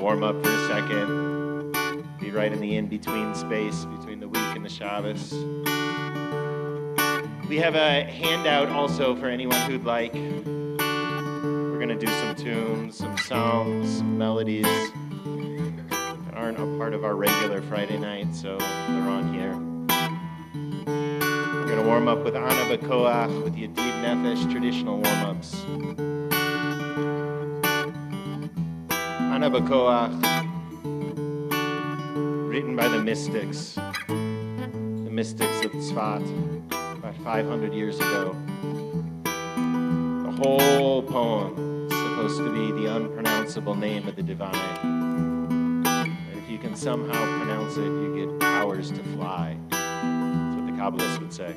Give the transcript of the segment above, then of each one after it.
Warm up for a second. Be right in the in-between space between the week and the Shabbos. We have a handout also for anyone who'd like. We're going to do some tunes, some songs, some melodies that aren't a part of our regular Friday night, so they're on here. We're going to warm up with Ana B'Koach, with Yedid Nefesh traditional warm-ups. Ana B'Koach, written by the mystics of Tzfat, about 500 years ago. The whole poem is supposed to be the unpronounceable name of the divine. And if you can somehow pronounce it, you get powers to fly. That's what the Kabbalists would say.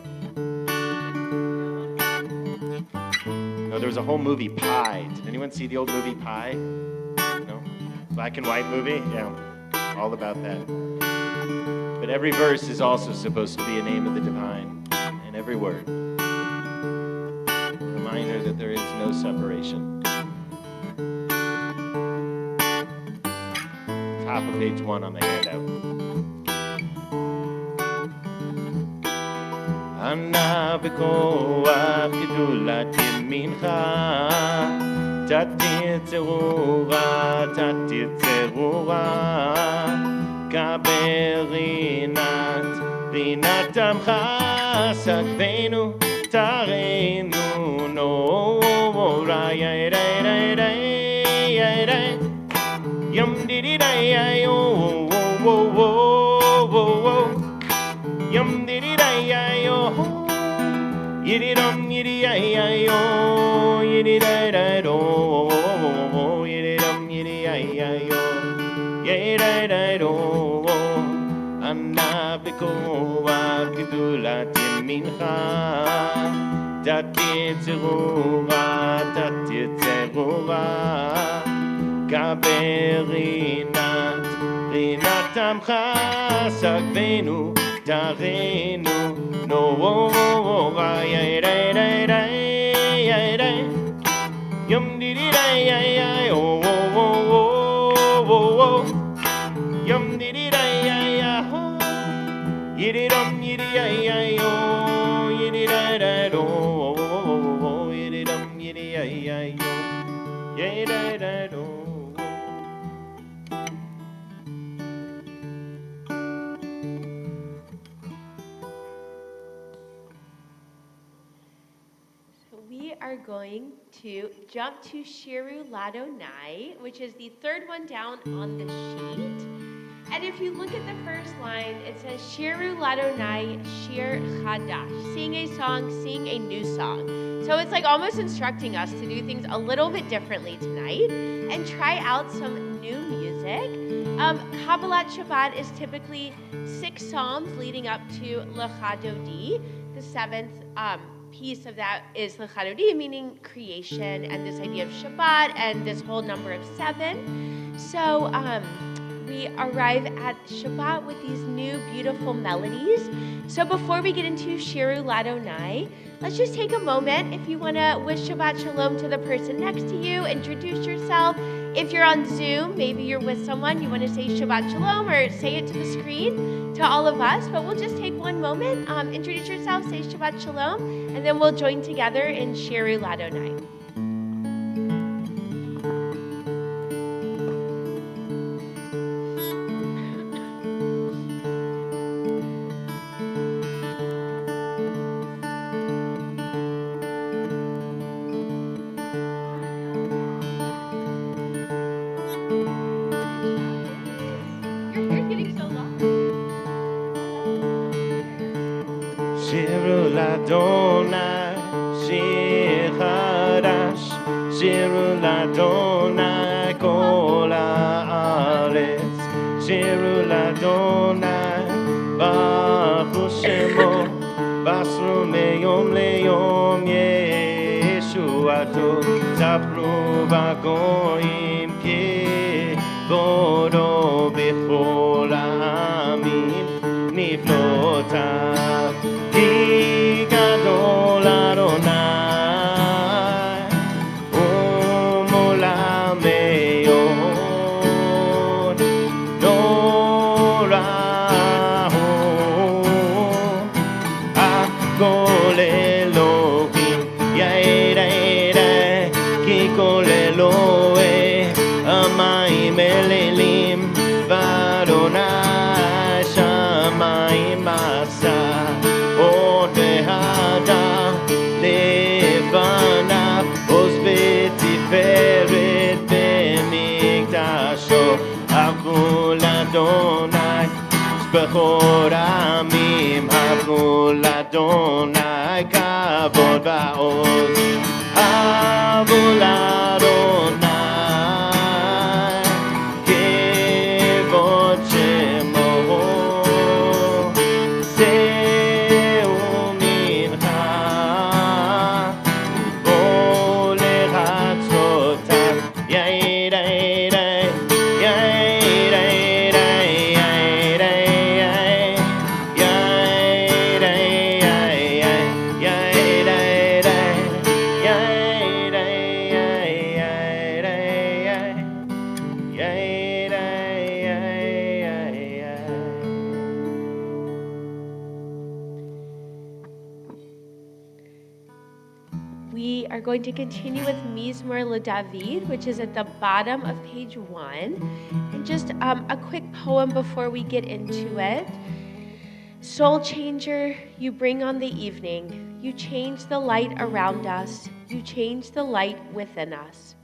No, there was a whole movie, Pi. Did anyone see the old movie, Pi? Black and white movie? Yeah, all about that. But every verse is also supposed to be a name of the divine, and every word. A reminder that there is no separation. Top of page 1 on the handout. Ana b'koach gedulat yamincha Tatir tzerura, kaberinat, rinat amcha, sakvenu, tarenu, nora, yum didi yo, yum didi yo, yididum yidi yo, yididado. Ana b'koach gedulat yamincha, tatir tzerura, kaberinat, rinat amcha, sakvenu, tarenu, nora, yum didi yo, yum didi ho, yididum yidi yo, yididado, yididum yidi yo, yididado. We are going to jump to Shiru Ladonai, which is the third one down on the sheet. And if you look at the first line, it says Shiru Ladonai Shir Chadash. Sing a song, sing a new song. So it's like almost instructing us to do things a little bit differently tonight and try out some new music. Kabbalat Shabbat is typically 6 psalms leading up to Lecha Dodi. The 7th piece of that is Lecha Dodi, meaning creation, and this idea of Shabbat and this whole number of 7. So we arrive at Shabbat with these new beautiful melodies. So before we get into Shiru Ladonai, let's just take a moment. If you want to wish Shabbat Shalom to the person next to you, introduce yourself. If you're on Zoom, maybe you're with someone, you want to say Shabbat Shalom or say it to the screen to all of us. But we'll just take one moment, introduce yourself, say Shabbat Shalom, And then we'll join together in Shiru Ladonai. Your hair's getting so long. Shiru Ladonai, Shir Hadash, Shiru Ladonai, Kol Haaretz, Shiru Ladonai, Baruch Shemo, Basru Meyom Leyom Yeshuato, Zapru Vagoyim Kevodo Bechol Ha'amim, Niflotav. Ki gadol Adonai, u'olam me'od, norahu, hakol Elohim, yairei, ki kol Elohei, hamayim elelim, v'Adonai shamayim asa. לפניו עוז ותפארת במקדשו עברו לאדוני בכל עמים עברו לאדוני כבוד ועוז עברו לאדוני כבוד שמו We are going to continue with Mizmor LeDavid, which is at the bottom of page 1. And just a quick poem before we get into it. Soul changer, you bring on the evening. You change the light around us. You change the light within us.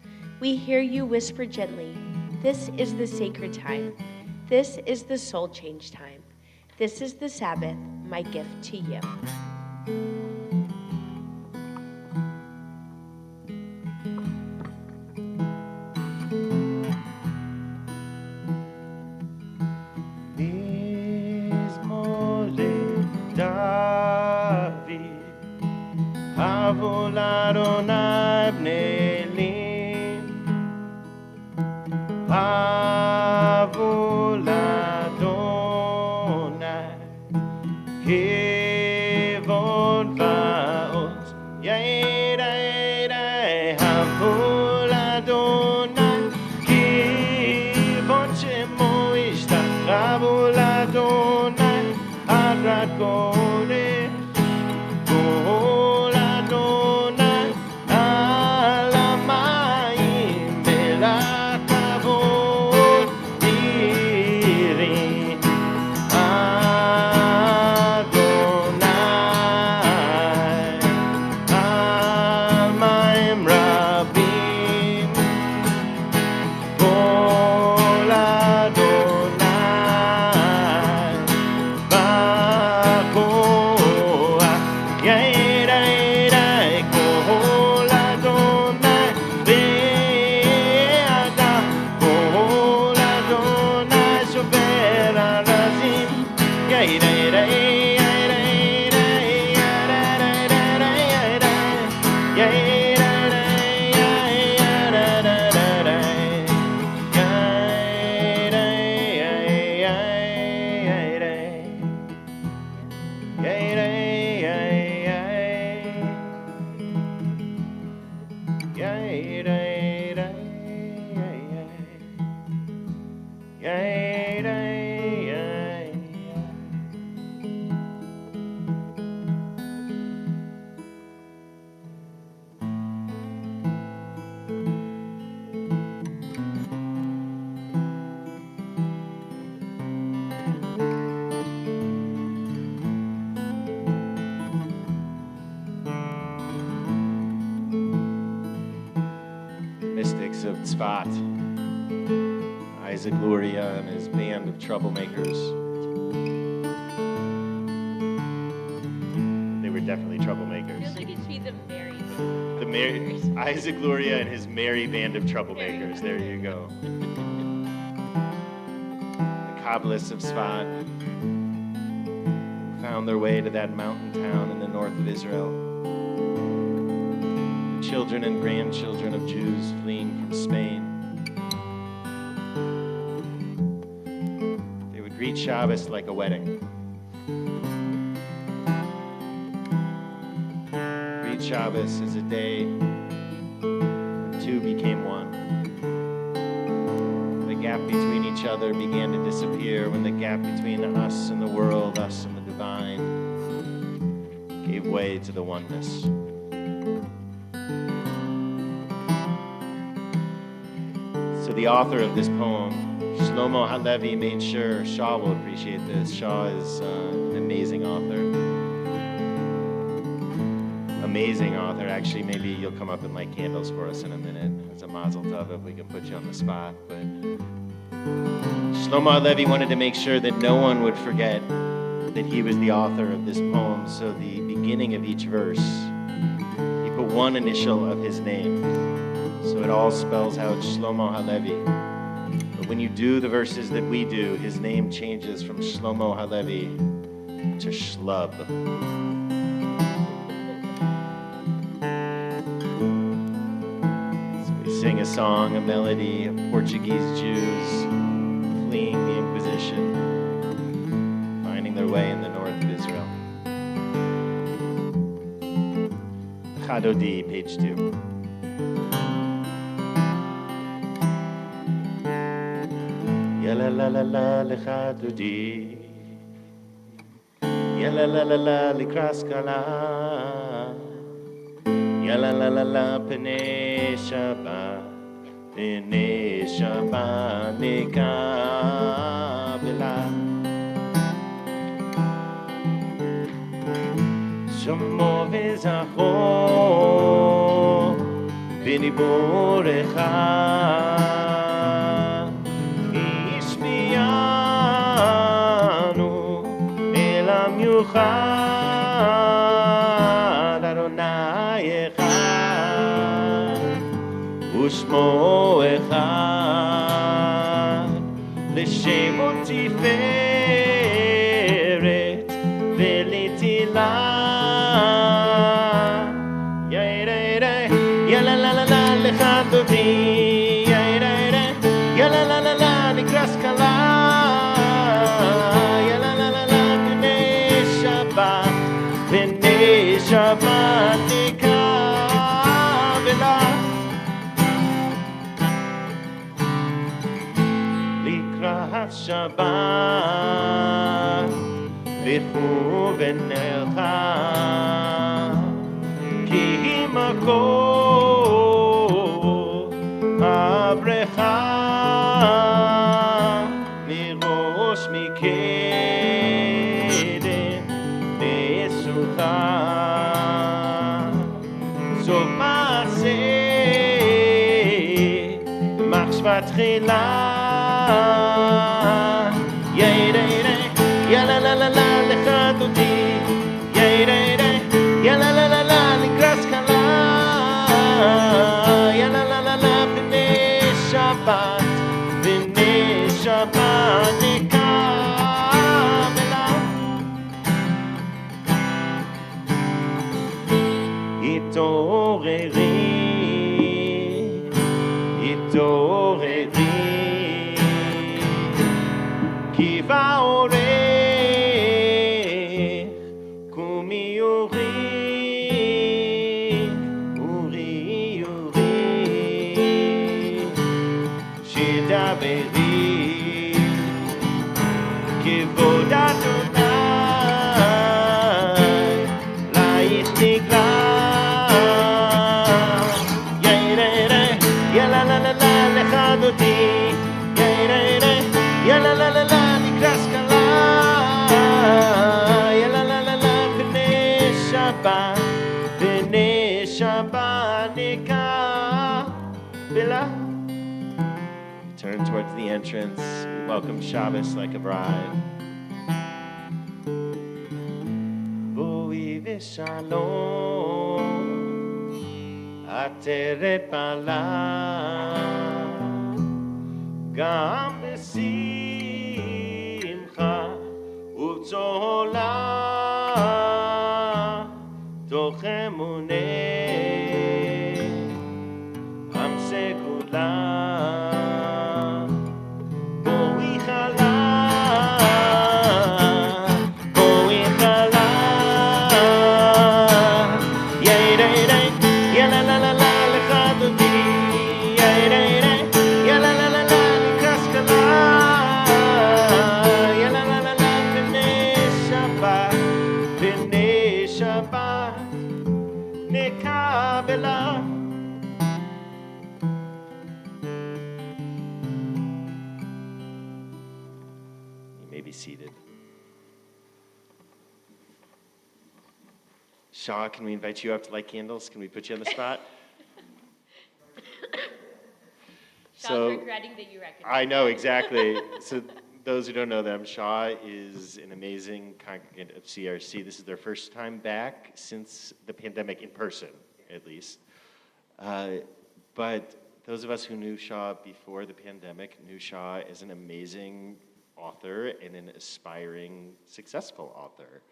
We hear you whisper gently, this is the sacred time. This is the soul change time. This is the Sabbath, my gift to you. Avo l'Adonai bnei Elim, Avo l'Adonai kevod va'oz, yairei, Avo l'Adonai kevod shemo ishtach, Avo l'Adonai adrat kodesh. boys of Tzfat, Isaac Luria and his band of troublemakers. They were definitely troublemakers. Feels like it should be the merry. Isaac Luria and his merry band of troublemakers. There you go. The Kabbalists of Tzfat found their way to that mountain town in the north of Israel. The children and grandchildren of Jews fleeing from Spain. They would greet Shabbos like a wedding. Greet Shabbos as a day when two became one. The gap between each other began to disappear when the gap between us and the world, us and the divine, gave way to the oneness. So the author of this poem, Shlomo Halevi, made sure, Shaw will appreciate this. Shaw is an amazing author. Amazing author. Actually, maybe you'll come up and light candles for us in a minute. It's a mazel tov if we can put you on the spot. But Shlomo Halevi wanted to make sure that no one would forget that he was the author of this poem. So the beginning of each verse, he put one initial of his name. So it all spells out Shlomo Halevi. But when you do the verses that we do, his name changes from Shlomo Halevi to Shlub. So we sing a song, a melody of Portuguese Jews fleeing the Inquisition, finding their way in the north of Israel. Chadodi, page 2. Yalla la la la lecha dodi, yalla la la la likras kala, yalla la la la pene Shabbat nekabela. Shamo v'zacho b'niborecha. Miuchad Adonai Echad Ushmo Echad L'Shemo Tiferet V'Litila Yairei Yala la la la Lechad Dodi Yairei Yala la la la Nikras Kala Shabbat nikabela Likrat Shabbat Vichu v'nelcha Ki makol habrecha Mirosh mikeden Nesucha Tchila Yairei Yala la la la lecha dodi Yairei Yala la la la likras kala Yala la la la b'nei Shabbat nikabela Itoreri Ki va'oreh Kumi uri Shidaberi Kivod Adonai La'ich nigla Yairei Yala la la la lecha dodi Yairei Yala la la la nikras kala Yala la la la B'nei Shabbat nikabela Turn towards the entrance. We welcome Shabbos like a bride. Boi v'shalom, ateret bala, gam b'simcha u'tzola, toch emuneh, am segula. Seated. Shaw, can we invite you up to light candles? Can we put you on the spot? Shaw's regretting that you recognize. I know, exactly. So those who don't know them, Shaw is an amazing congregant of CRC. This is their first time back since the pandemic, in person, at least. But those of us who knew Shaw before the pandemic knew Shaw as an amazing author and an aspiring, successful author.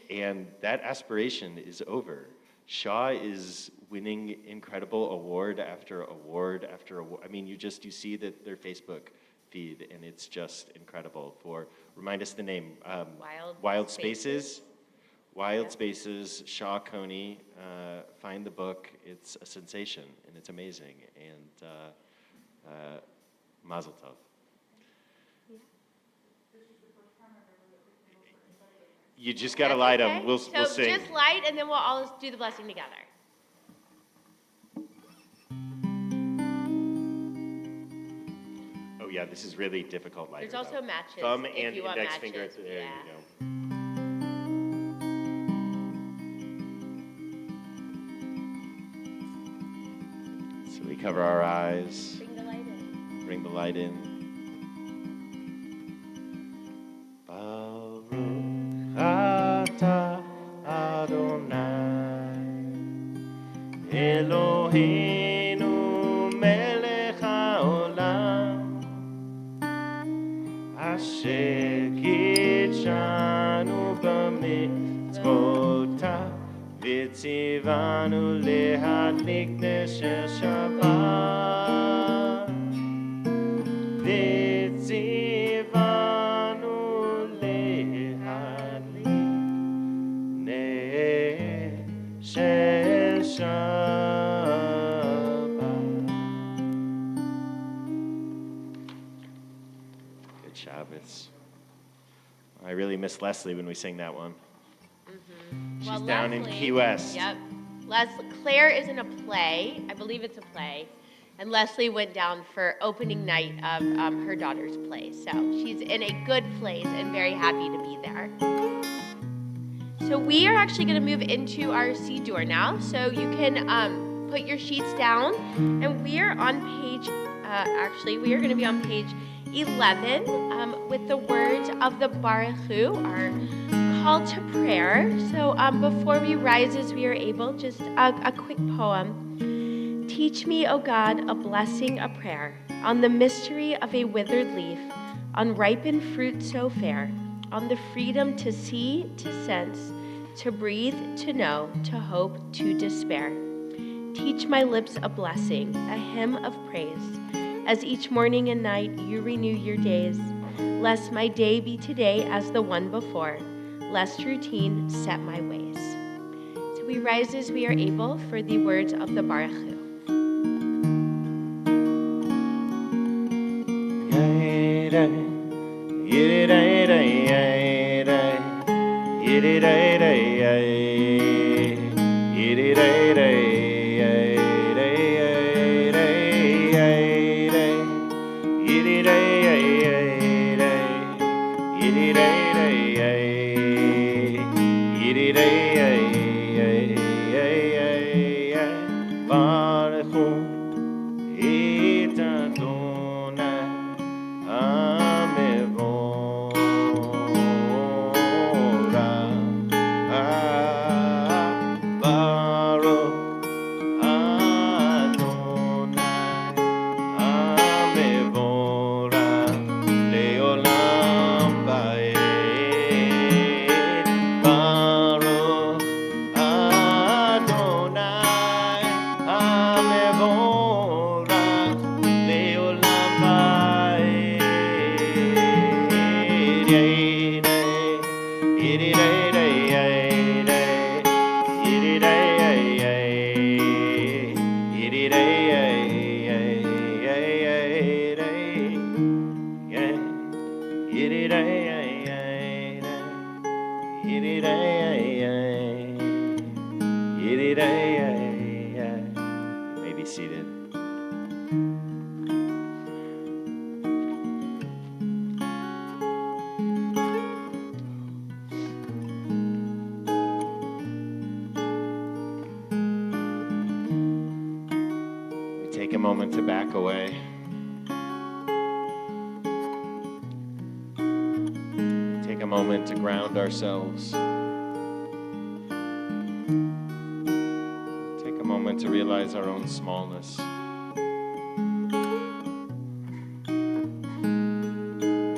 And that aspiration is over. Shaw is winning incredible award after award after award. I mean, you see that their Facebook feed, and it's just incredible. Remind us the name. Wild Spaces. Wild Spaces, Shaw Coney. Find the book. It's a sensation, and it's amazing. And Mazel Tov. You just got to light them. We'll sing. So just light, and then we'll all do the blessing together. Oh, yeah, this is really difficult lighting. There's also matches. Thumb if and you want index matches. finger. There you go. So we cover our eyes. Bring the light in. Bring the light in. Ata Adonai Eloheinu melech haolam asher kitshanu b'mitzvotav v'tzivanu lehadlik nesher Shabbat v'tzivanu Good Shabbos. I really miss Leslie when we sing that one. Mm-hmm. She's down in Key West. Yep. Claire is in a play. I believe it's a play. And Leslie went down for opening night of her daughter's play. So she's in a good place and very happy to be there. So we are actually going to move into our Siddur now. So you can put your sheets down. And we are on page, we are going to be on page 11 with the words of the Baruch Hu, our call to prayer. So before we rise as we are able, just a quick poem. Teach me, O God, a blessing, a prayer, on the mystery of a withered leaf, on ripened fruit so fair, on the freedom to see, to sense, to breathe, to know, to hope, to despair. Teach my lips a blessing, a hymn of praise, as each morning and night you renew your days. Lest my day be today as the one before, lest routine set my ways. So we rise as we are able for the words of the Baruch Hu. Baruch hu et Adonai seated. We take a moment to back away. Take a moment to ground ourselves. Take a moment to realize our own smallness.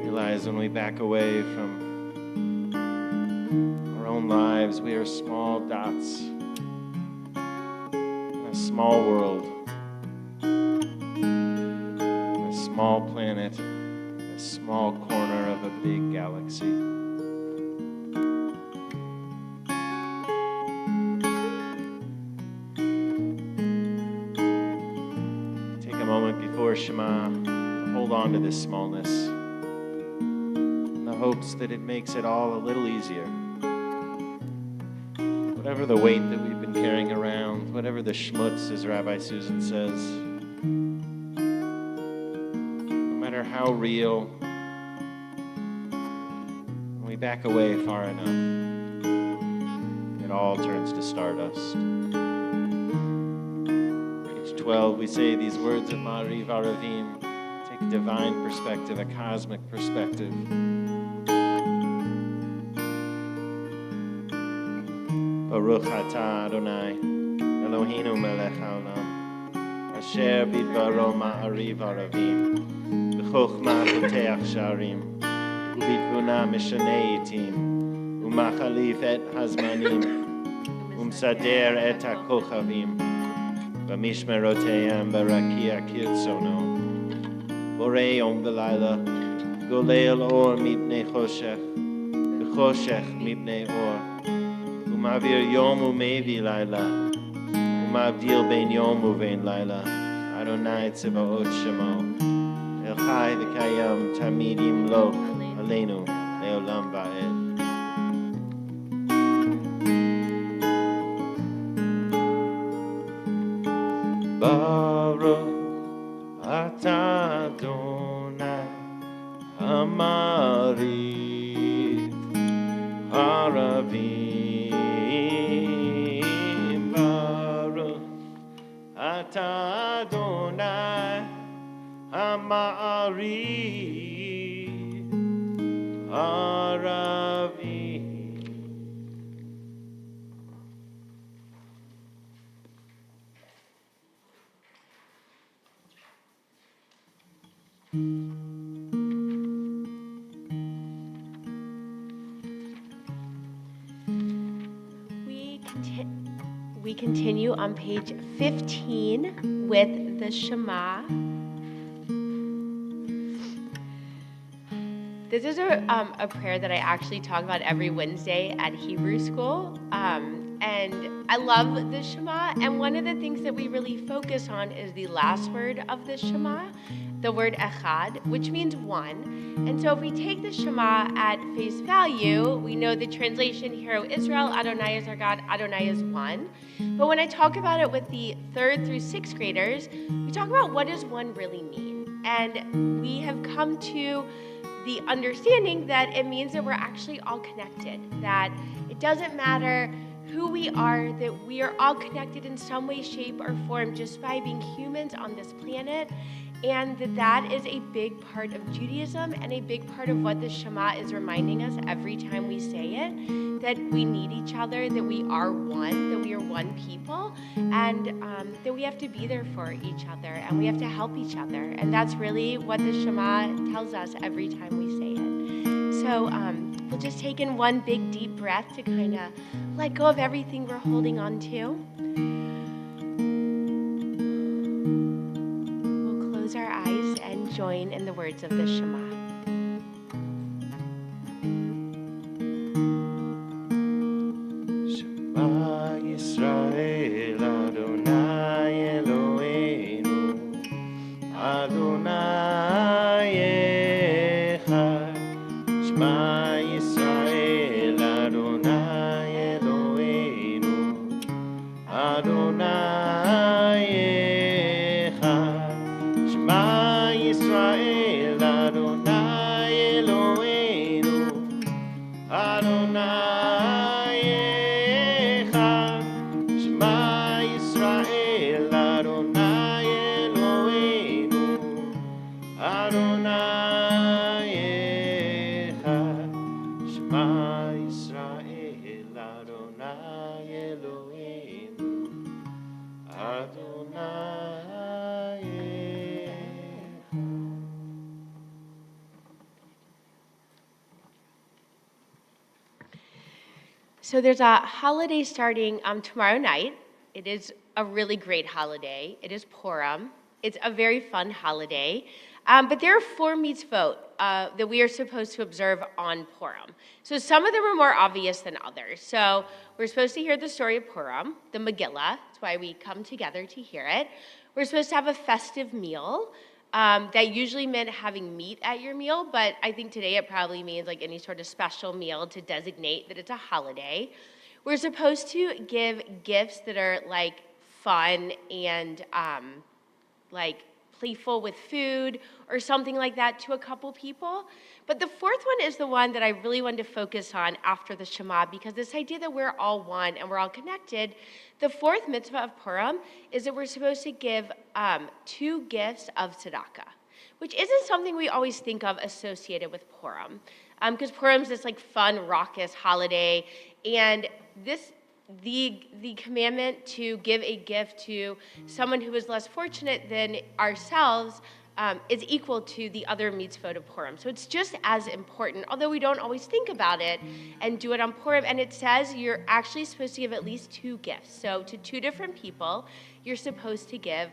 Realize when we back away from our own lives, we are small dots in a small world, in a small planet, a small corner of a big galaxy. Take a moment before Shema to hold on to this smallness in the hopes that it makes it all a little easier. Whatever the weight that we've been carrying around, whatever the schmutz, as Rabbi Susan says, no matter how real, when we back away far enough, it all turns to stardust. Page 12, we say these words of Ma'ariv Aravim, take a divine perspective, a cosmic perspective. Baruch atah Adonai, Eloheinu melech haolam, asher bidvaro ma'ariv aravim, b'chokhma poteach sha'arim, u'bitbuna mishanei yitim, u'machalif et hazmanim, u'msader et ha'kochavim, b'mishmeroteyam b'rakia kirtzono, borei yom v'layla, golel or mipnei choshech, v'choshech mipnei or, Ma'avir yom u'mevi laila, u'ma'avdil ben yom u'vein laila, Adonai tzebaot shemo, El chai v'kayam tamid yimloch aleinu le'olam va'ed. Baruch atah Adonai Ha'ma'ariv Haravim. Adonai Ha'ma'ariv Haravim. We continue on page 15 with the Shema. This is a prayer that I actually talk about every Wednesday at Hebrew school. And I love the Shema. And one of the things that we really focus on is the last word of the Shema, the word echad, which means one. And so if we take the Shema at face value, we know the translation, Hear, O Israel, Adonai is our God, Adonai is one. But when I talk about it with the 3rd through 6th graders, we talk about what does one really mean. And we have come to the understanding that it means that we're actually all connected, that it doesn't matter who we are, that we are all connected in some way, shape, or form just by being humans on this planet, and that is a big part of Judaism and a big part of what the Shema is reminding us every time we say it, that we need each other, that we are one, that we are one people, and that we have to be there for each other, and we have to help each other, and that's really what the Shema tells us every time we say it. So we'll just take in one big deep breath to kind of let go of everything we're holding on to. We'll close our eyes and join in the words of the Shema. Shema Yisrael Adonai Eloheinu Adonai Echad. Shema Yisrael Adonai Eloheinu Adonai Yisrael Adonai Eloheinu Adonai Echad Shema Yisrael Adonai Eloheinu Adonai Echad. So there's a holiday starting tomorrow night. It is a really great holiday. It is Purim. It's a very fun holiday. But there are 4 mitzvot that we are supposed to observe on Purim. So some of them are more obvious than others. So we're supposed to hear the story of Purim, the Megillah. That's why we come together to hear it. We're supposed to have a festive meal. That usually meant having meat at your meal, but I think today it probably means like any sort of special meal to designate that it's a holiday. We're supposed to give gifts that are like fun and like playful with food or something like that to a couple people. But the 4th one is the one that I really wanted to focus on after the Shema, because this idea that we're all one and we're all connected. The 4th mitzvah of Purim is that we're supposed to give 2 gifts of tzedakah, which isn't something we always think of associated with Purim, because Purim is this like fun, raucous holiday, and the commandment to give a gift to someone who is less fortunate than ourselves is equal to the other mitzvot of Purim. So it's just as important, although we don't always think about it and do it on Purim. And it says you're actually supposed to give at least 2 gifts. So to 2 different people, you're supposed to give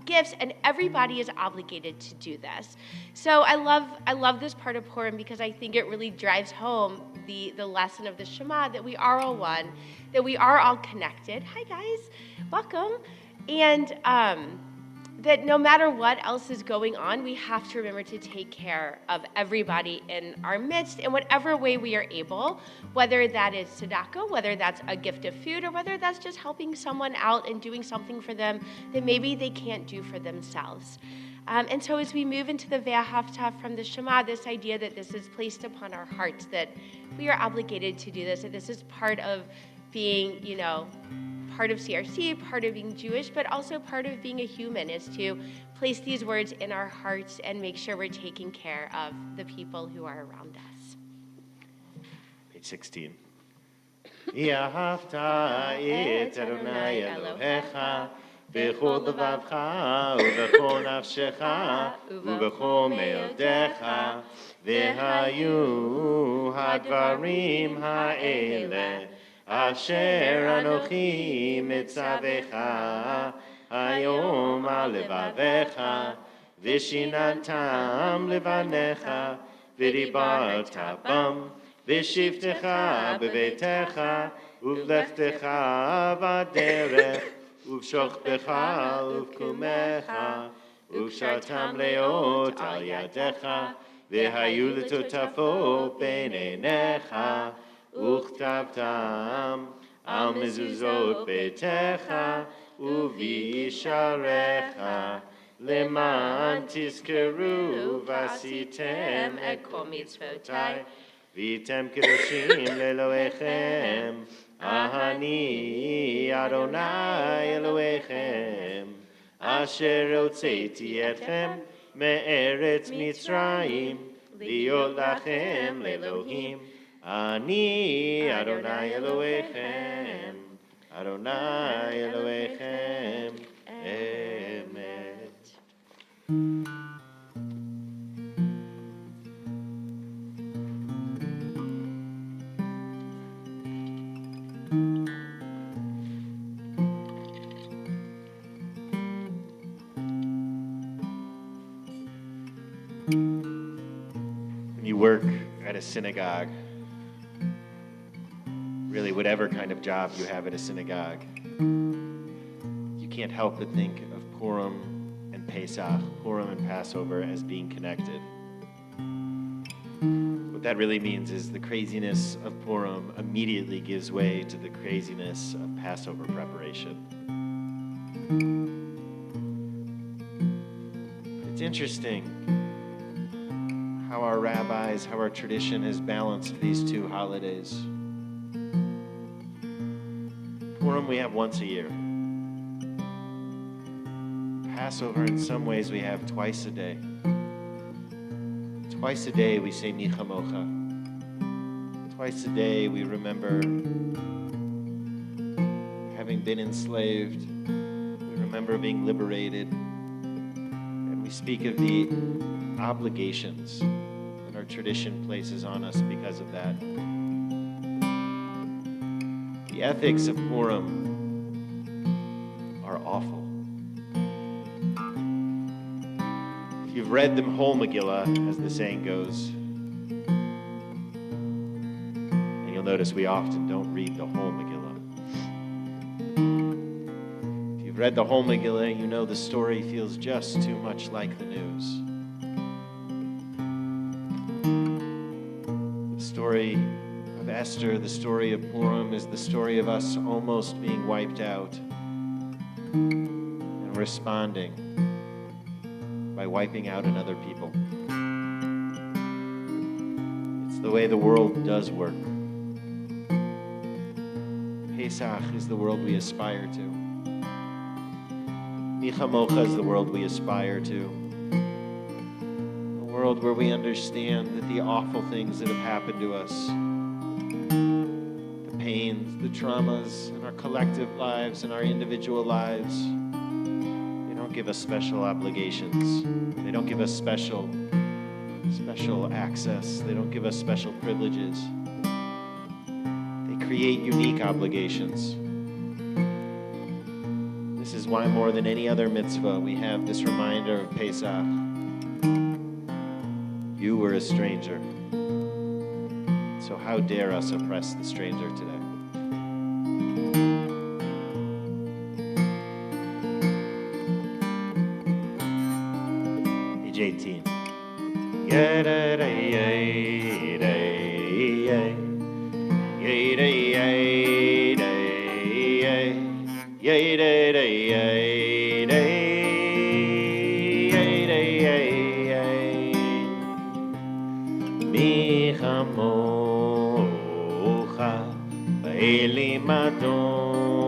gifts, and everybody is obligated to do this. So I love this part of Purim because I think it really drives home the lesson of the Shema, that we are all one, that we are all connected. Hi guys, welcome. And that no matter what else is going on, we have to remember to take care of everybody in our midst in whatever way we are able, whether that is tzedakah, whether that's a gift of food, or whether that's just helping someone out and doing something for them that maybe they can't do for themselves. And so as we move into the Ve'ahavta from the Shema, this idea that this is placed upon our hearts, that we are obligated to do this, that this is part of being, part of CRC, part of being Jewish, but also part of being a human, is to place these words in our hearts and make sure we're taking care of the people who are around us. Page 16. Ve'ahavta et Adonai Elohecha b'chol levavcha u'b'chol nafshecha u'b'chol me'odecha v'hayu hadvarim ha'eleh Asher Anochi Mitzavecha Hayom Alevavecha Vishinantam Levanecha Vidibarta Bam Vishivtecha Bevetecha Uvlechtecha Vaderech Uvshochbecha Uvkumecha Uvshatam Leot Al Yadecha Vihayu Letotafo Beinenecha וכתבתם על מזוזות ביתך ובשעריך למען תזכרו ועשיתם את כל מצוותיי והייתם קדושים לאלוהיכם אני אדוני אלוהיכם אשר הוצאתי אתכם מארץ מצרים להיות לכם לאלוהים Ani Adonai Elohechem, Adonai Elohechem, Emet. When you work at a synagogue, really whatever kind of job you have at a synagogue, you can't help but think of Purim and Pesach, Purim and Passover, as being connected. What that really means is the craziness of Purim immediately gives way to the craziness of Passover preparation. It's interesting how our rabbis, how our tradition has balanced these 2 holidays. Purim we have once a year. Passover, in some ways, we have twice a day. Twice a day we say Mi Chamocha. Twice a day we remember having been enslaved. We remember being liberated. And we speak of the obligations that our tradition places on us because of that. The ethics of Purim are awful. If you've read the whole Megillah, as the saying goes, and you'll notice we often don't read the whole Megillah. If you've read the whole Megillah, you know the story feels just too much like the news. The story of Esther, the story of Purim, is the story of us almost being wiped out and responding by wiping out another people. It's the way the world does work. Pesach is the world we aspire to. Mi Chamocha is the world we aspire to. A world where we understand that the awful things that have happened to us, the pains, the traumas in our collective lives and our individual lives, they don't give us special obligations. They don't give us special access. They don't give us special privileges. They create unique obligations. This is why more than any other mitzvah, we have this reminder of Pesach. You were a stranger. So how dare us oppress the stranger today? Page 18. Mi chamocha ba'elim Adonai,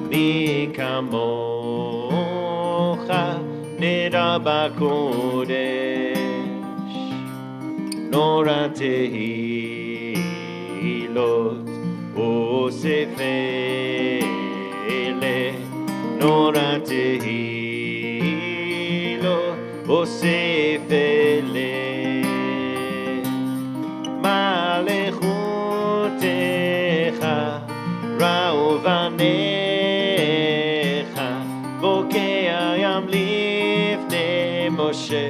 mi kamocha nida b'kodesh, nora tehilot osefele, nora tehilot osefele. Malechutecha ra'uvanecha bokeh yam lifnei Moshe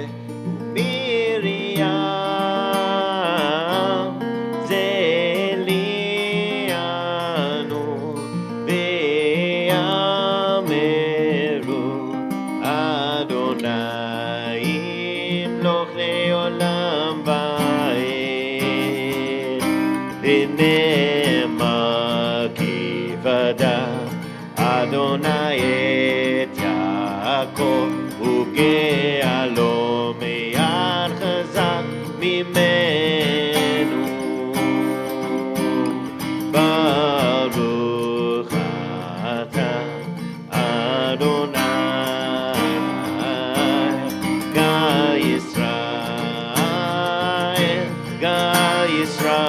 u'Miriam zelianu ve'ameru Adonai imloch le'olam va'ed v'ne'emar kivada Adonai et Yaakov uge'alo meyad chazak mimenu Baruch ata Adonai Gal Yisrael, Gal Yisrael.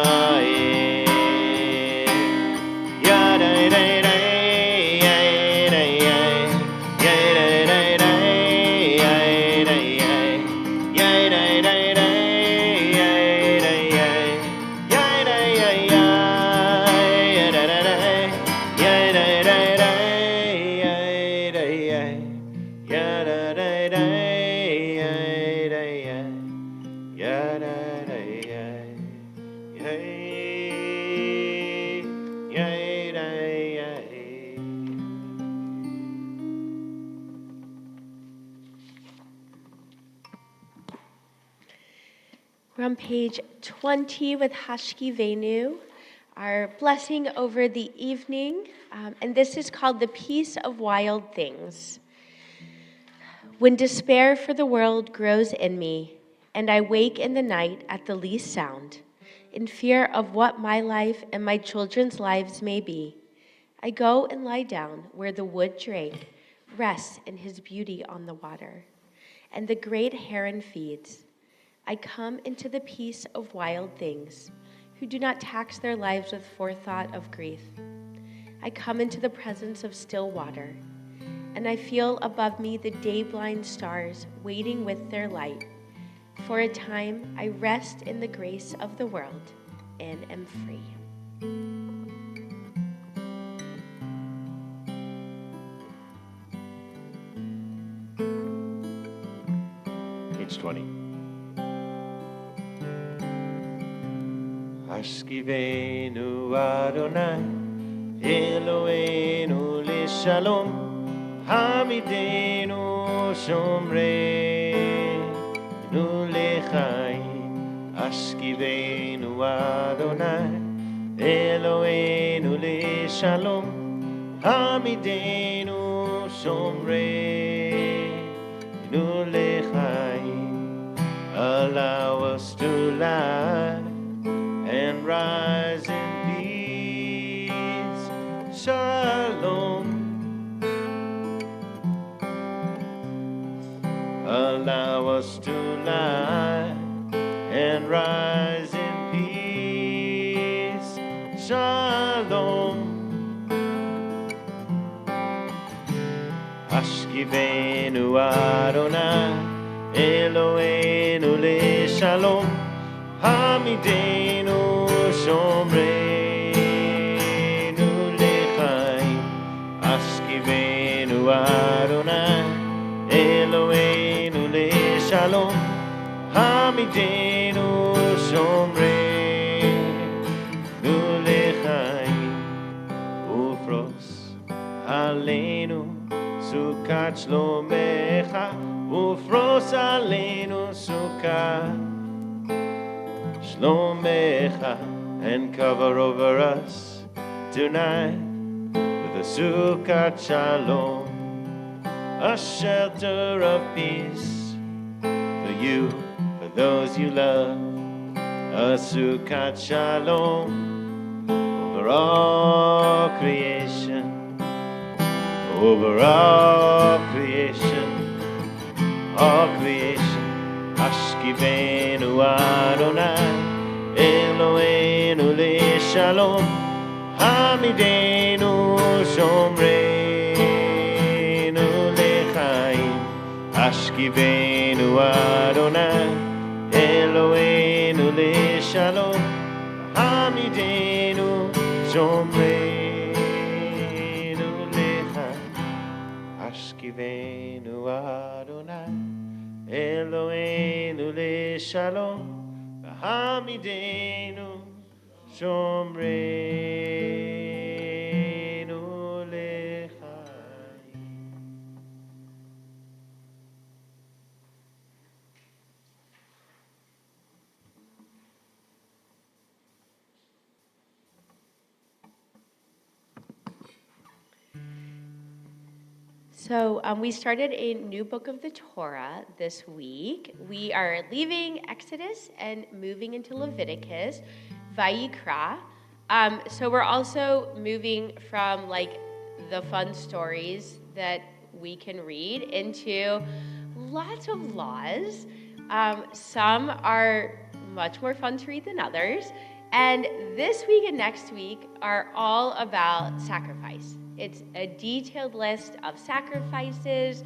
We're on page 20 with Hashkivenu, our blessing over the evening, and this is called The Peace of Wild Things. When despair for the world grows in me, and I wake in the night at the least sound, in fear of what my life and my children's lives may be, I go and lie down where the wood drank, rests in his beauty on the water, and the great heron feeds. I come into the peace of wild things, who do not tax their lives with forethought of grief. I come into the presence of still water, and I feel above me the day-blind stars waiting with their light. For a time, I rest in the grace of the world and am free. Page 20. Ashkivenu Adonai, Eloheinu Lishalom, Hamidenu Shomreinu Lechaim. Ashkivenu Adonai, Eloheinu Lishalom, Hamidenu Shomreinu Lechaim. Allow us to lie and rise in peace. Shalom. Allow us to lie and rise in peace. Shalom. Ashkivenu Adonai, Eloheinu leShalom, Hamidenu Shomreinu lechaim. Ashkivenu Adonai, Eloheinu leShalom, Hamidenu Shomreinu lechaim. Ufros aleinu Sukkot Shlomecha, Ufros aleinu Sukkot Shlomecha, and cover over us tonight with a Sukkot Shalom, a shelter of peace for you, for those you love, a Sukkot Shalom over all creation. Over all creation, Ashkivenu Adonai, Eloheinu leShalom, Hamidenu Shomreinu lechaim. Ashkivenu Adonai, Eloheinu leShalom, Hamidenu Shomreinu. Ashkivenu Adonai, Eloheinu leShalom, Hamidenu Shomreinu lechaim. So we started a new book of the Torah this week. We are leaving Exodus and moving into Leviticus, Vayikra. So we're also moving from like the fun stories that we can read into lots of laws. Some are much more fun to read than others. And this week and next week are all about sacrifice. It's a detailed list of sacrifices,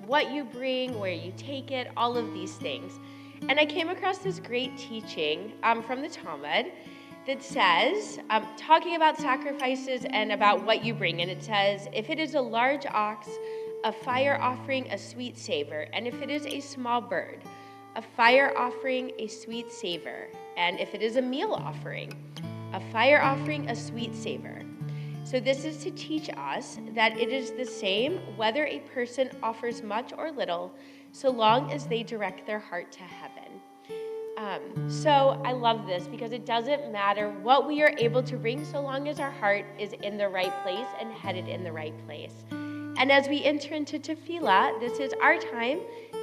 what you bring, where you take it, all of these things. And I came across this great teaching from the Talmud that says, talking about sacrifices and about what you bring, and it says, if it is a large ox, a fire offering, a sweet savor, and if it is a small bird, a fire offering, a sweet savor, and if it is a meal offering, a fire offering, a sweet savor. So this is to teach us that it is the same whether a person offers much or little, so long as they direct their heart to heaven. So I love this because it doesn't matter what we are able to bring so long as our heart is in the right place and headed in the right place. And as we enter into tefillah, this is our time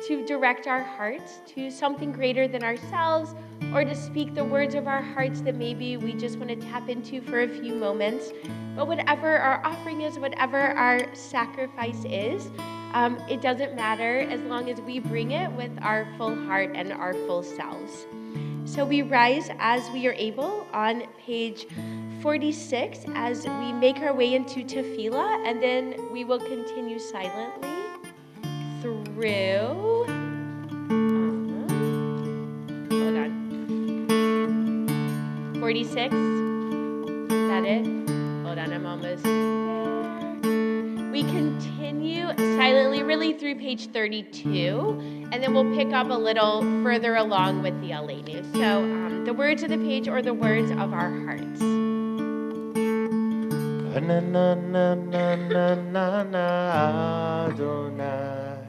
to direct our hearts to something greater than ourselves, or to speak the words of our hearts that maybe we just want to tap into for a few moments. But whatever our offering is, whatever our sacrifice is, it doesn't matter as long as we bring it with our full heart and our full selves. So we rise as we are able on page 46 as we make our way into tefillah, and then we will continue silently through. Hold on. 46. Is that it? Hold on, I'm almost there. We continue silently really through page 32, and then we'll pick up a little further along with the Aleinu. So the words of the page or the words of our hearts. Na na na na na na na Adonai.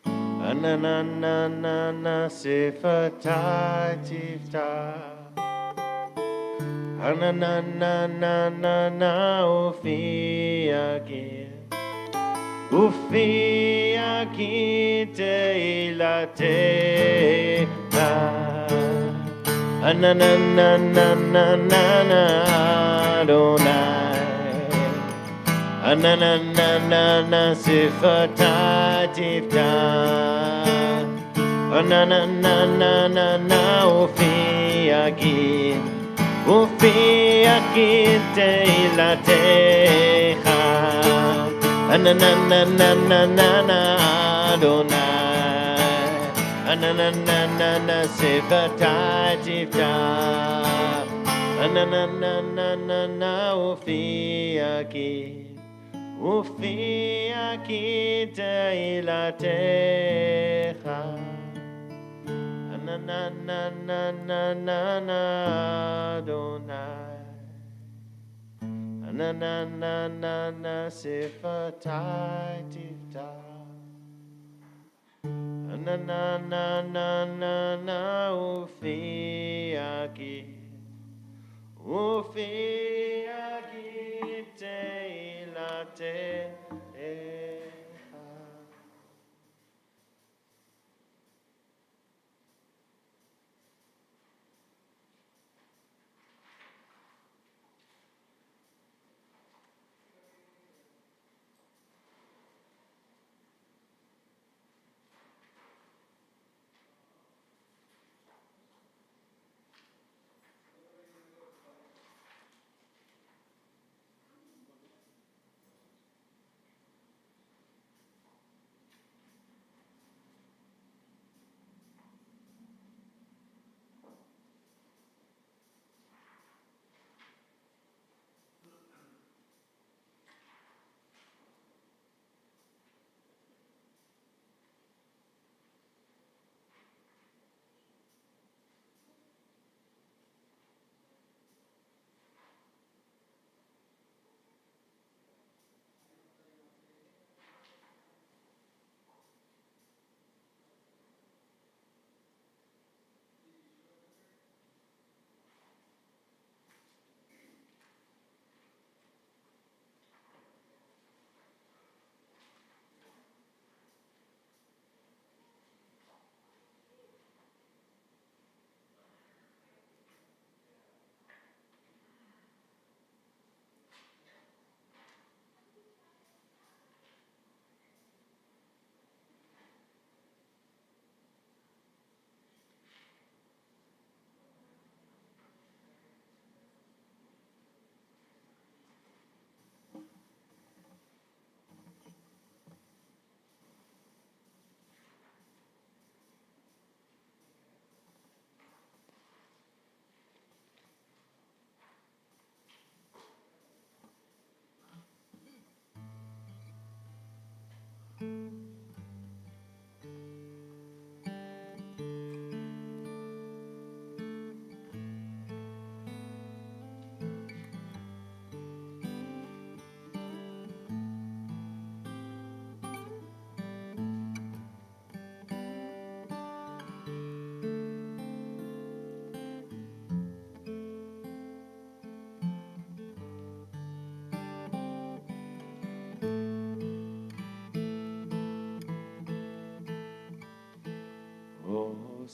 Na na na na na Sifatai Tifta. Na na na na na na Ufi Agir. Ufi Agir Teilate. Na na na na na na na Adonai. Na na na na na Sifatai Tifta. Na na na na na na Ufi Agir. Ufi Agir Teilatecha. Na na na na na na Adonai. Na na na na na Sifatai Tifta. Na na na na na na Ufi Agir. Ufi Agir Teilatecha. Na na na na na na na Adonai. Na na na na na Sifatai Tifta. Na na na na na na Ufi Agir. Ufi Agir Teilatecha.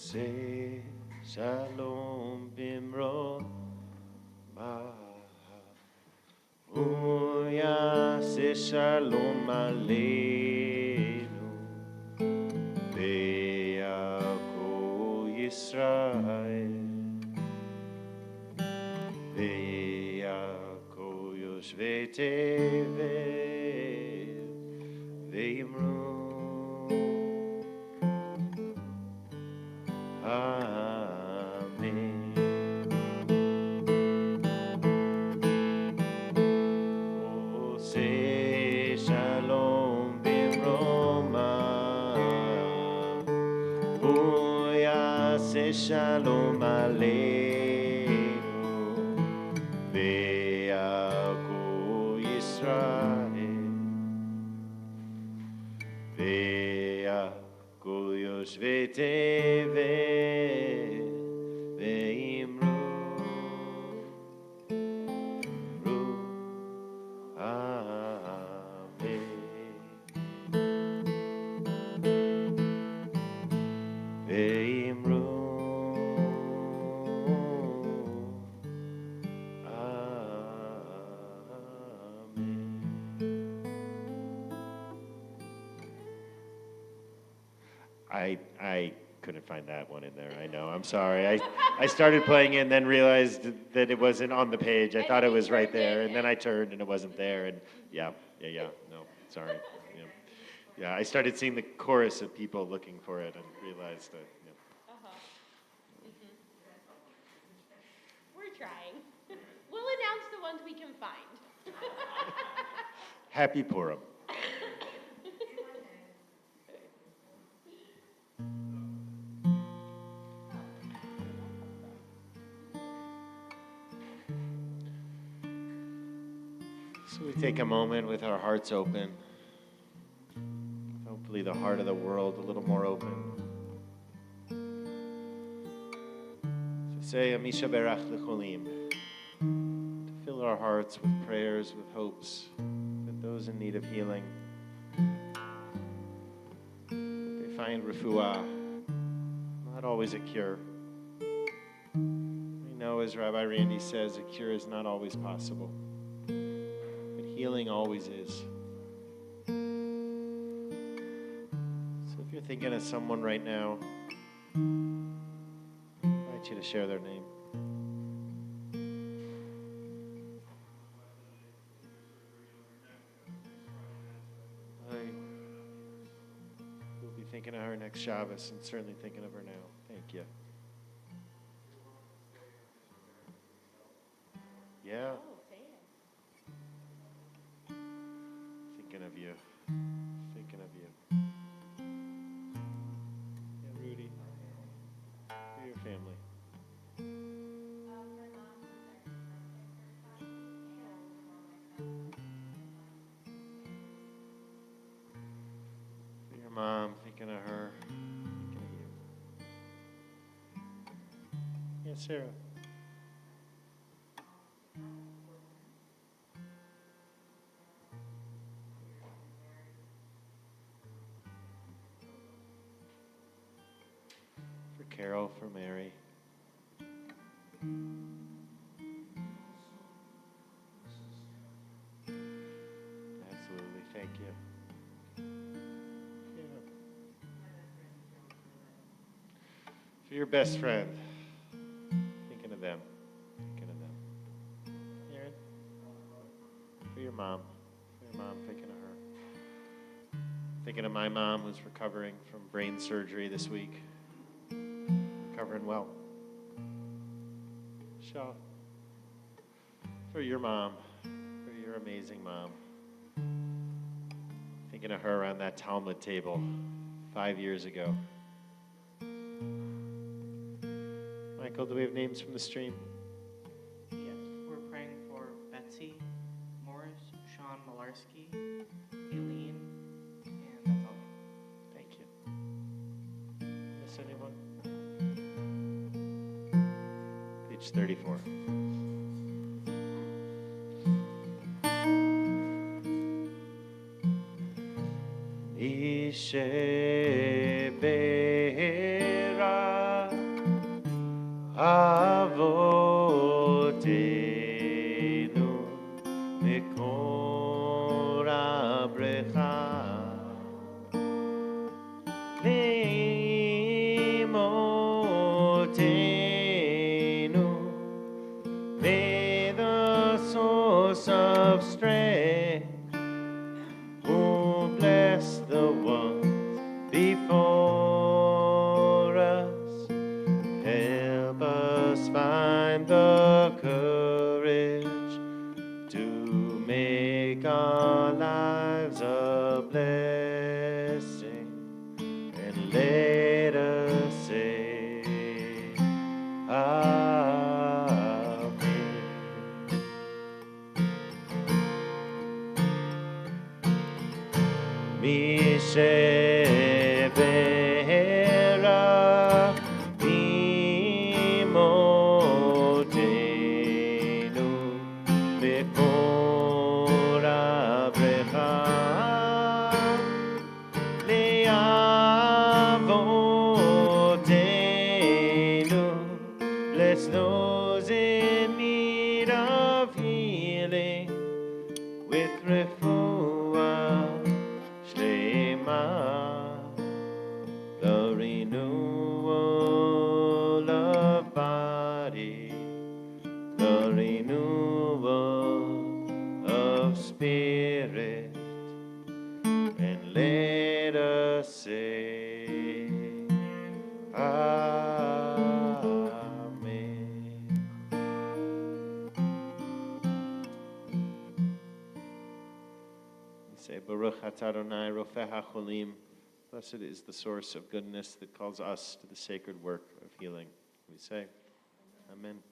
Say shalom bimro Yase shalom aleinu Ve'yako Yisrael Ve'yako Yoshvei Tevel Ve'imru Amen. Oh, say shalom b'roma. Oh, yaseh shalom aleinu. Ve'yako Yisrael. Ve'yako Yoshvei Tevel. Ve'imru. Amen. Ve'imru. I couldn't find that one in there. I know. I'm sorry. I started playing it and then realized that it wasn't on the page. I thought it was right there, and then I turned and it wasn't there. And yeah. No, sorry. Yeah. I started seeing the chorus of people looking for it and realized that. Yeah. We're trying. We'll announce the ones we can find. Happy Purim. So we take a moment with our hearts open. Hopefully the heart of the world a little more open. So say Amisha Berach Lecholim. To fill our hearts with prayers, with hopes, with those in need of healing. That they find refuah, not always a cure. We know, as Rabbi Randy says, a cure is not always possible. Healing always is. So if you're thinking of someone right now, I invite you to share their name. We'll be thinking of her next Shabbos and certainly thinking of her now. Thank you. Yeah. Thinking of you. Yeah, Rudy. For your family. For your mom, thinking of her. Thinking of you. Yeah, Sarah. Carol, for Mary. Absolutely, thank you. Yeah. For your best friend, thinking of them. Aaron? For your mom, thinking of her. Thinking of my mom, who's recovering from brain surgery this week. Recovering well. Shaw. For your mom, for your amazing mom. Thinking of her around that Talmud table 5 years ago. Michael, do we have names from the stream? Yes, we're praying for Betsy, Morris, Sean Malarski, Aileen, and that's all. Thank you. Miss anyone? Page 34. Ishe Be'era Oh, bless the ones before us. Help us find the courage to make our lives a blessing, and let us say, Amen. Mishebeherach imotenu bekor avrecha leavotenu. Bless those in need of healing with refuah shlema, the renewal of body, the renewal of spirit, and let us say, Amen. We say, Baruch atah Adonai rofeh hacholim. Blessed is the source of goodness that calls us to the sacred work of healing. We say, Amen.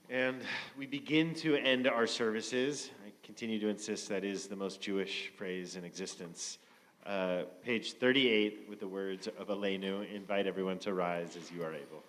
And we begin to end our services. I continue to insist that is the most Jewish phrase in existence. Page 38 with the words of Aleinu. Invite everyone to rise as you are able.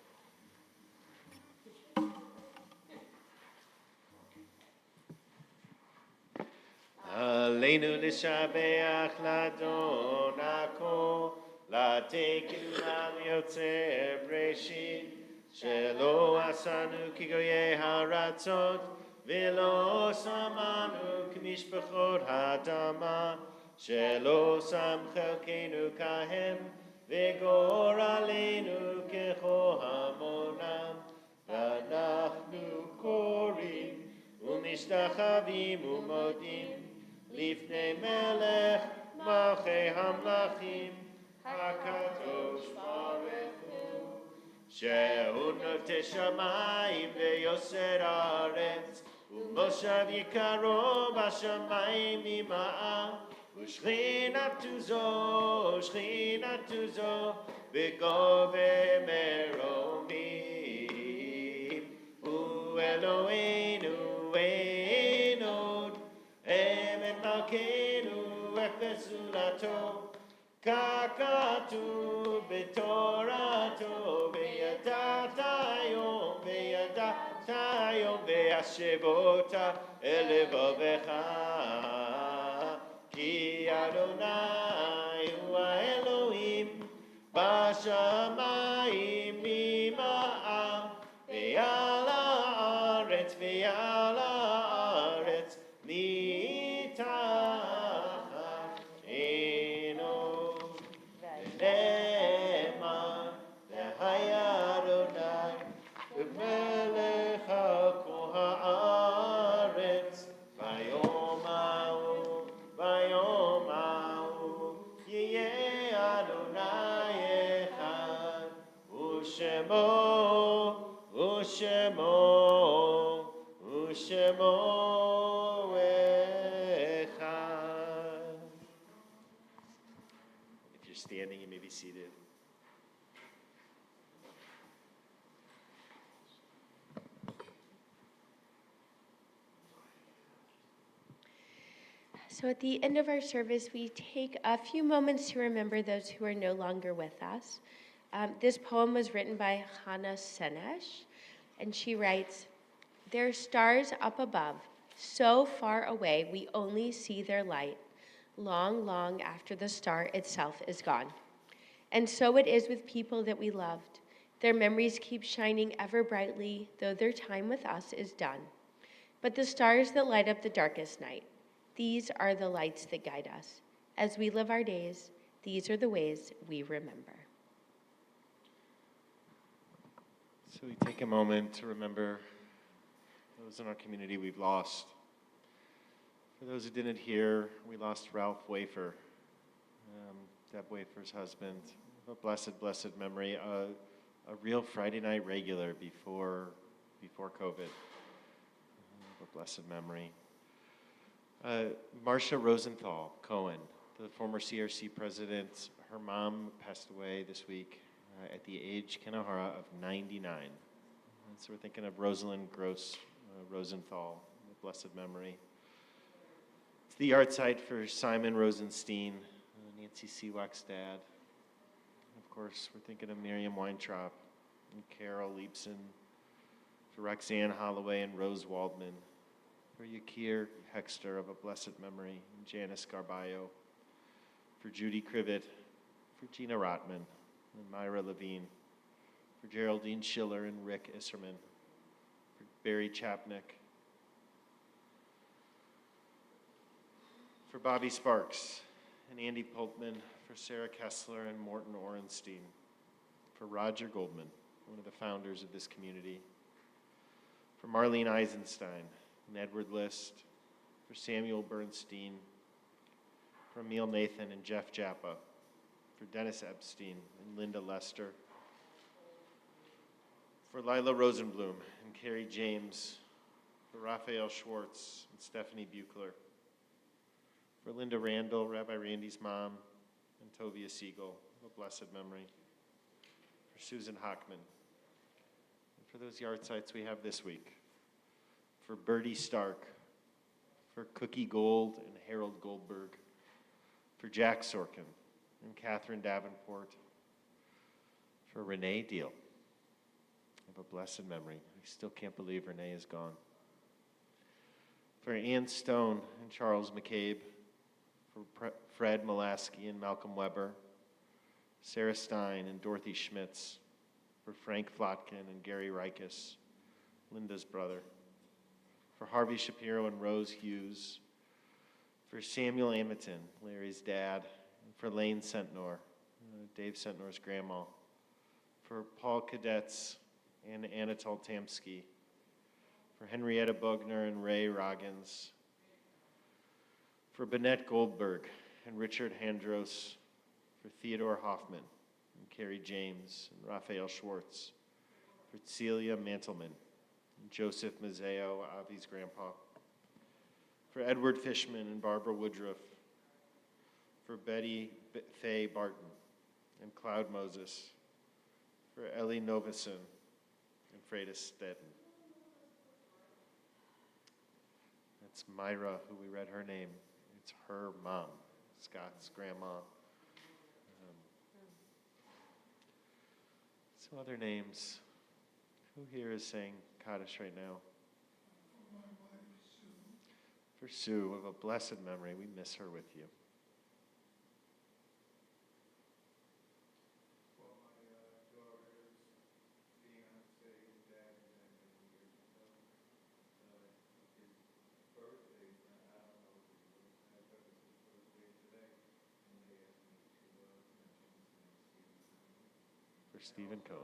Aleinu l'shabeach ladon hako, latekin lam yotzer breshit, shelo asanu kigoye haratzot, velo samanu k'mishpachot hadama, shelo sam chelkenu kahem, vegor aleinu kechohamonam, v'anachnu korim, umishtachavim umodim, לפני מלך מלכי המלכים הקדוש ברוך הוא, שהוא נוטה שמיים ויוסר הארץ, ומושב יקרו בשמיים ממעל, ושכינתו זו בגובה מרומים, הוא אלוהינו אין עוד, Malkeinu efesulato, kakatu betorato, veyadata yom veyashevota elevavecha, ki Adonai hu Elohim, bashamayim mima'am, ve'al haaretz Ushemo echad. If you're standing, you may be seated. So at the end of our service, we take a few moments to remember those who are no longer with us. This poem was written by Hannah Senesh, and she writes, "There are stars up above, so far away we only see their light, long, long after the star itself is gone. And so it is with people that we loved. Their memories keep shining ever brightly, though their time with us is done. But the stars that light up the darkest night, these are the lights that guide us. As we live our days, these are the ways we remember." So we take a moment to remember those in our community we've lost For those who didn't hear, we lost Ralph Wafer, Deb Wafer's husband. A blessed, blessed memory. A real Friday night regular before COVID. A blessed memory. Marcia Rosenthal Cohen, the former CRC president, her mom passed away this week at the age, Kanahara, of 99. And so we're thinking of Rosalind Gross Rosenthal, a blessed memory. It's the yard site for Simon Rosenstein, Nancy Sewack's dad. Of course, we're thinking of Miriam Weintraub and Carol Leibson, for Roxanne Holloway and Rose Waldman, for Yakir Hexter of a blessed memory, and Janice Garbayo, for Judy Crivet, for Gina Rotman and Myra Levine, for Geraldine Schiller and Rick Isserman, for Barry Chapnick, for Bobby Sparks and Andy Polkman, for Sarah Kessler and Morton Orenstein, for Roger Goldman, one of the founders of this community, for Marlene Eisenstein and Edward List, for Samuel Bernstein, for Emil Nathan and Jeff Jappa, for Dennis Epstein and Linda Lester, for Lila Rosenblum and Carrie James, for Raphael Schwartz and Stephanie Buchler, for Linda Randall, Rabbi Randy's mom, and Tovia Siegel, a blessed memory, for Susan Hockman, and for those yard sites we have this week, for Bertie Stark, for Cookie Gold and Harold Goldberg, for Jack Sorkin and Catherine Davenport, for Renee Deal, of a blessed memory. I still can't believe Renee is gone. For Ann Stone and Charles McCabe, for Fred Molaski and Malcolm Weber, Sarah Stein and Dorothy Schmitz, for Frank Flotkin and Gary Rikus, Linda's brother, for Harvey Shapiro and Rose Hughes, for Samuel Amerton, Larry's dad, and for Lane Sentnor, Dave Sentnor's grandma, for Paul Cadets and Anatol Tamsky, for Henrietta Bogner and Ray Roggins, for Bennett Goldberg and Richard Handros, for Theodore Hoffman and Carrie James and Raphael Schwartz, for Celia Mantelman and Joseph Mazzeo, Avi's grandpa, for Edward Fishman and Barbara Woodruff, for Betty Faye Barton and Cloud Moses, for Ellie Novison and Freda Stetton. That's Myra, who we read her name. It's her mom, Scott's grandma. Some other names. Who here is saying Kaddish right now? For Sue, of a blessed memory, we miss her with you. For Stephen Cohn.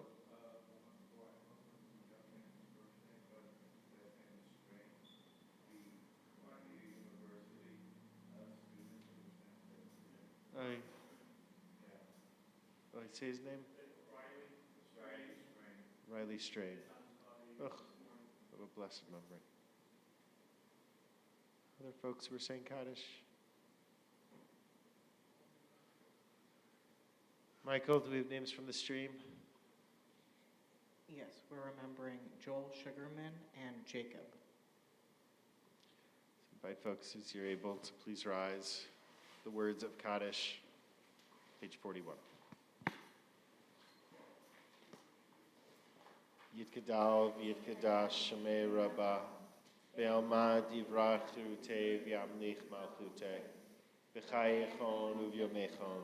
I say his name? Riley Strain. Ugh, of a blessed memory. Other folks who were saying Kaddish? Michael, do we have names from the stream? Yes, we're remembering Joel Sugarman and Jacob. Invite folks, as you're able, to please rise. The words of Kaddish, page 41. Yitkadal v'yitkadash shemei rabbah ve'alma divrach chirutei v'yamlich malchutei v'chayechon uvyomechon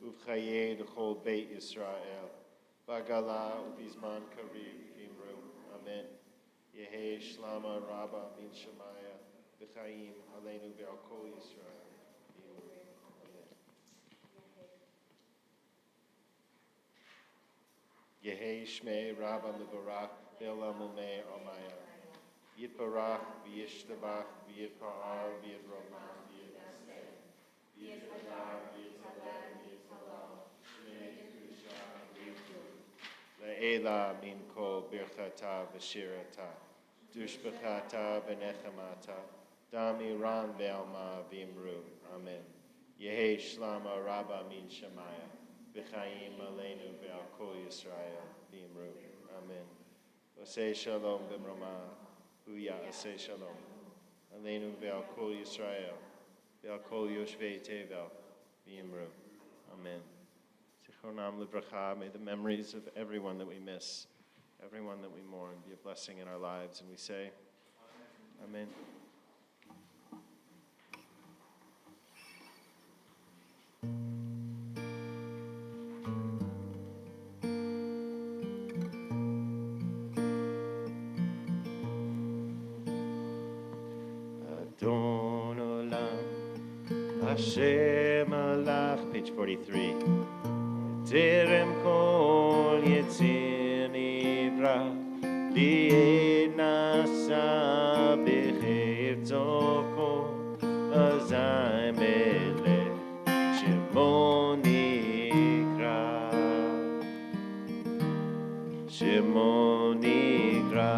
uv'chayei d'chol beit Yisrael v'agala uv'izman kariv v'imru amen Yehei shlama rabba min shemaya v'chayim aleinu ve'al kol Yisrael. Yehei Shmei Rabba Mevarach Be'olam Umei Omaya Yitbarach V'yishtabach V'yitpa'ar V'yitroma Ve'ela min kol birchata v'shirata, dushbachata v'nechamata, dami ran ve'alma v'imru. Amen. Yehi shlama rabba min shemaya, v'chaim aleinu ve'al kol Yisrael v'imru. Amen. Osei shalom b'mroma, huya osei shalom. Aleinu ve'al kol Yisrael, ve'al kol yoshvei tevel v'imru. Amen. Zichronam livracha, may the memories of everyone that we miss, everyone that we mourn, be a blessing in our lives. And we say, Amen. Adon olam, Hashem alach, page 43. Terem kol yetzir nivra, li'ed nasa b'chevzo kol, azai melech shemo nikra, shemo nikra.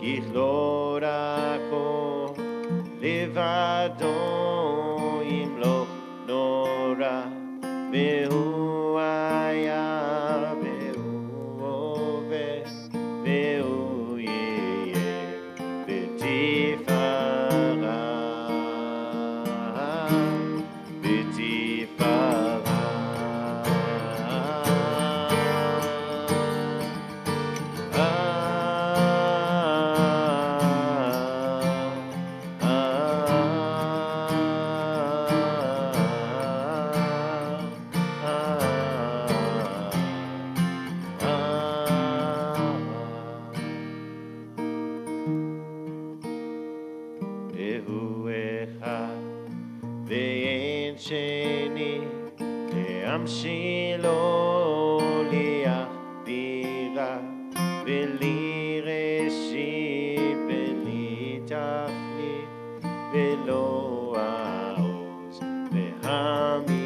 Kichlorako levado imloch nora vehu aya vehu ove vehu yeh betifara betifara. ואין שני להמשי לו להכבירה בלי ראשית בלי תכלית ולא העוז והמזרח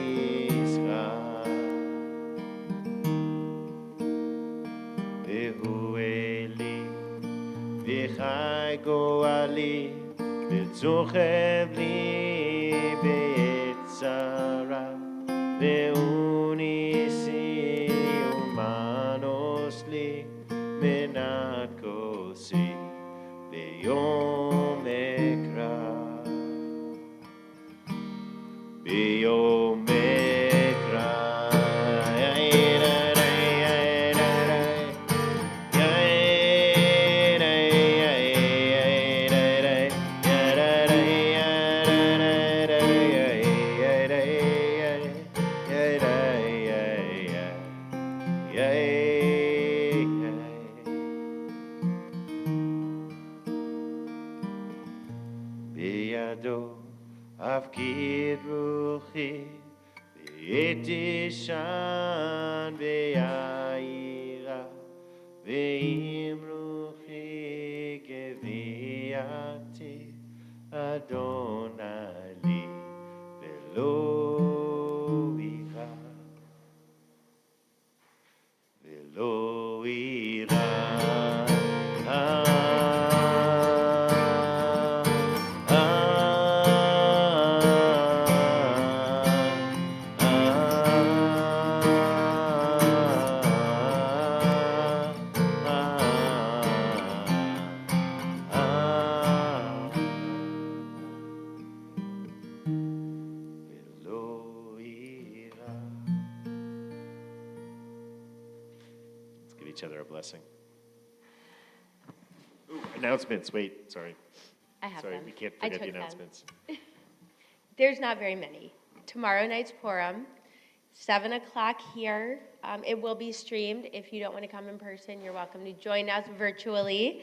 והוא אלי וחי גואלי וצוחב לי בעת צרה, והוא ניסי ומנוס לי מנת כוסי ביום אקרא. ביום אקרא. בידו אפקיד רוחי ועת תשן ויעירה ואם רוחי גביעתי אדוני לי ולא יירא ולא יירא. Each other a blessing. Ooh, announcements. Wait, sorry. I have Sorry, them. we can't I forget the took them. announcements. There's not very many. Tomorrow night's Purim, 7 o'clock here. It will be streamed. If you don't want to come in person, you're welcome to join us virtually.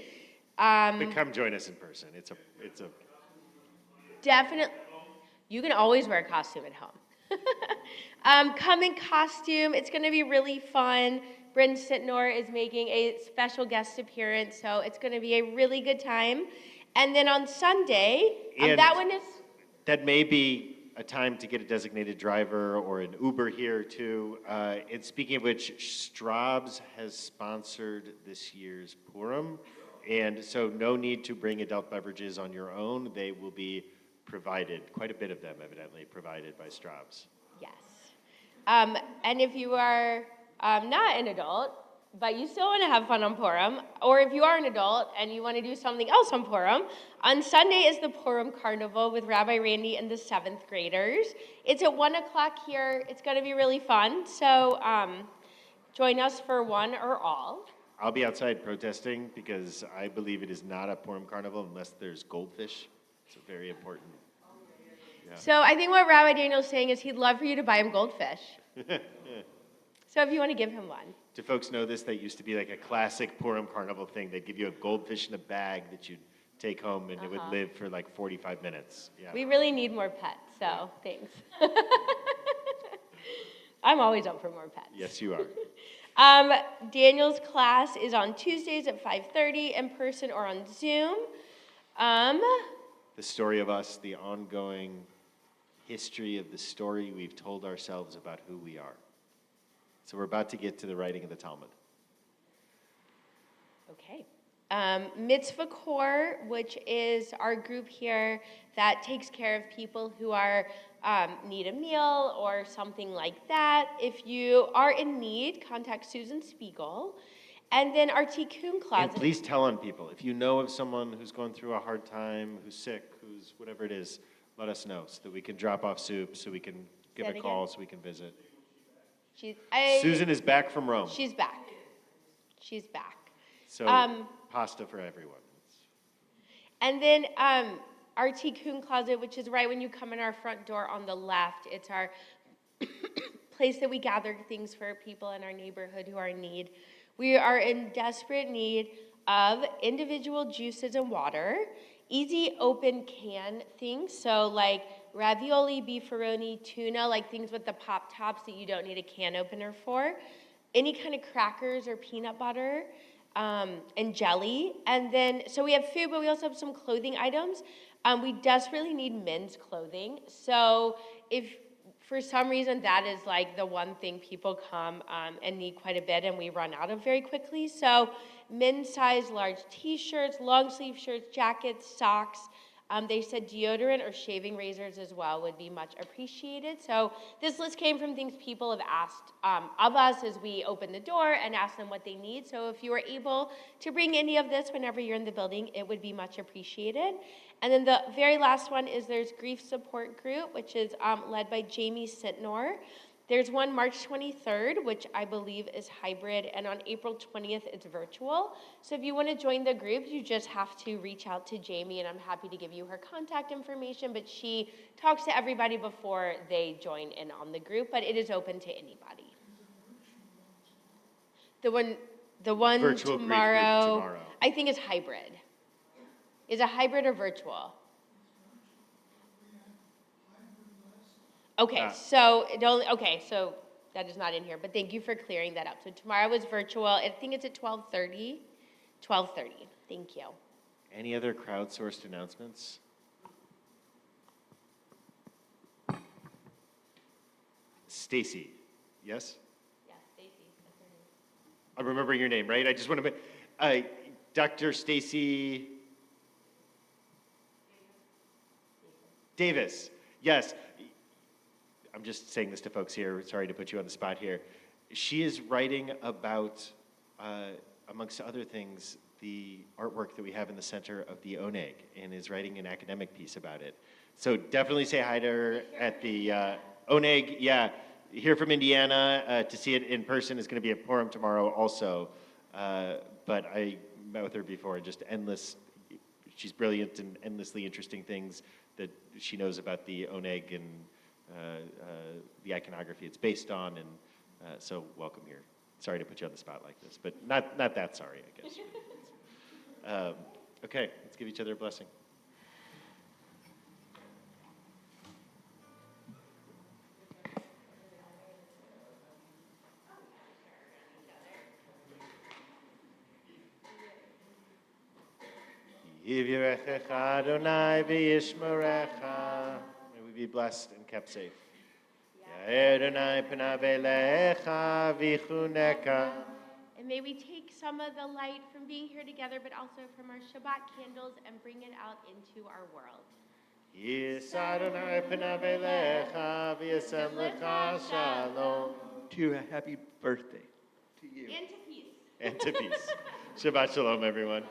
But come join us in person. It's a Definitely. You can always wear a costume at home. Come in costume. It's going to be really fun. Bryn Sitnor is making a special guest appearance, so it's going to be a really good time. And then on Sunday, And that one is... that may be a time to get a designated driver or an Uber here too. And speaking of which, Straub's has sponsored this year's Purim, and so no need to bring adult beverages on your own. They will be provided, quite a bit of them evidently provided by Straub's. Yes. And if you are not an adult, but you still want to have fun on Purim, or if you are an adult and you want to do something else on Purim, on Sunday is the Purim Carnival with Rabbi Randy and the 7th graders. It's at 1 o'clock here. It's going to be really fun. So join us for one or all. I'll be outside protesting because I believe it is not a Purim Carnival unless there's goldfish. It's very important. Yeah. So I think what Rabbi Daniel's saying is he'd love for you to buy him goldfish. So if you want to give him one. Do folks know this? That used to be like a classic Purim Carnival thing. They'd give you a goldfish in a bag that you'd take home and it would live for like 45 minutes. Yeah. We really need more pets, so thanks. I'm always up for more pets. Yes, you are. Daniel's class is on Tuesdays at 5:30 in person or on Zoom. The story of us, the ongoing history of the story we've told ourselves about who we are. So we're about to get to the writing of the Talmud. Okay. Mitzvah Corps, which is our group here that takes care of people who are need a meal or something like that. If you are in need, contact Susan Spiegel. And then our Tikkun closet. And please tell on people. If you know of someone who's going through a hard time, who's sick, who's whatever it is, let us know so that we can drop off soup, so we can give a call, so we can visit. Susan is back from Rome. She's back. She's back. So pasta for everyone. And then our Tikkun closet, which is right when you come in our front door on the left. It's our place that we gather things for people in our neighborhood who are in need. We are in desperate need of individual juices and water, easy open can things, so like ravioli, beefaroni, tuna, like things with the pop tops that you don't need a can opener for, any kind of crackers or peanut butter, and jelly. And then, so we have food, but we also have some clothing items. We desperately need men's clothing. So if for some reason that is like the one thing people come and need quite a bit and we run out of very quickly. So men's size large t-shirts, long sleeve shirts, jackets, socks. They said deodorant or shaving razors as well would be much appreciated. So this list came from things people have asked of us as we open the door and ask them what they need. So if you are able to bring any of this whenever you're in the building, it would be much appreciated. And then the very last one is there's Grief Support Group, which is led by Jamie Sitnor. There's one March 23rd, which I believe is hybrid, and on April 20th, it's virtual. So if you want to join the group, you just have to reach out to Jamie, and I'm happy to give you her contact information, but she talks to everybody before they join in on the group, but it is open to anybody. The one Virtual tomorrow, I think is hybrid. Is it hybrid or virtual? Okay, so that is not in here, but thank you for clearing that up. So tomorrow is virtual. I think it's at 12:30. 12:30. Thank you. Any other crowdsourced announcements? Stacy, yes? Yeah, Stacy. That's her name. I'm remembering your name, right? I just want to Dr. Stacy Davis. Yes. I'm just saying this to folks here. Sorry to put you on the spot here. She is writing about, amongst other things, the artwork that we have in the center of the Oneg, and is writing an academic piece about it. So definitely say hi to her at the Oneg. Yeah, here from Indiana. To see it in person is going to be at Purim tomorrow also. But I met with her before, just endless. She's brilliant and endlessly interesting things that she knows about the Oneg and the iconography it's based on, and so welcome here. Sorry to put you on the spot like this, but not that sorry, I guess. Okay, let's give each other a blessing. Yivirechecha Adonai v'yishmerecha. May we be blessed and kept safe. Ya'er Adonai panav elecha v'chuneka. And may we take some of the light from being here together, but also from our Shabbat candles, and bring it out into our world. Yis Adonai panav elecha v'yasem lecha shalom. To you, a happy birthday. To you. And to peace. And to peace. Shabbat shalom, everyone.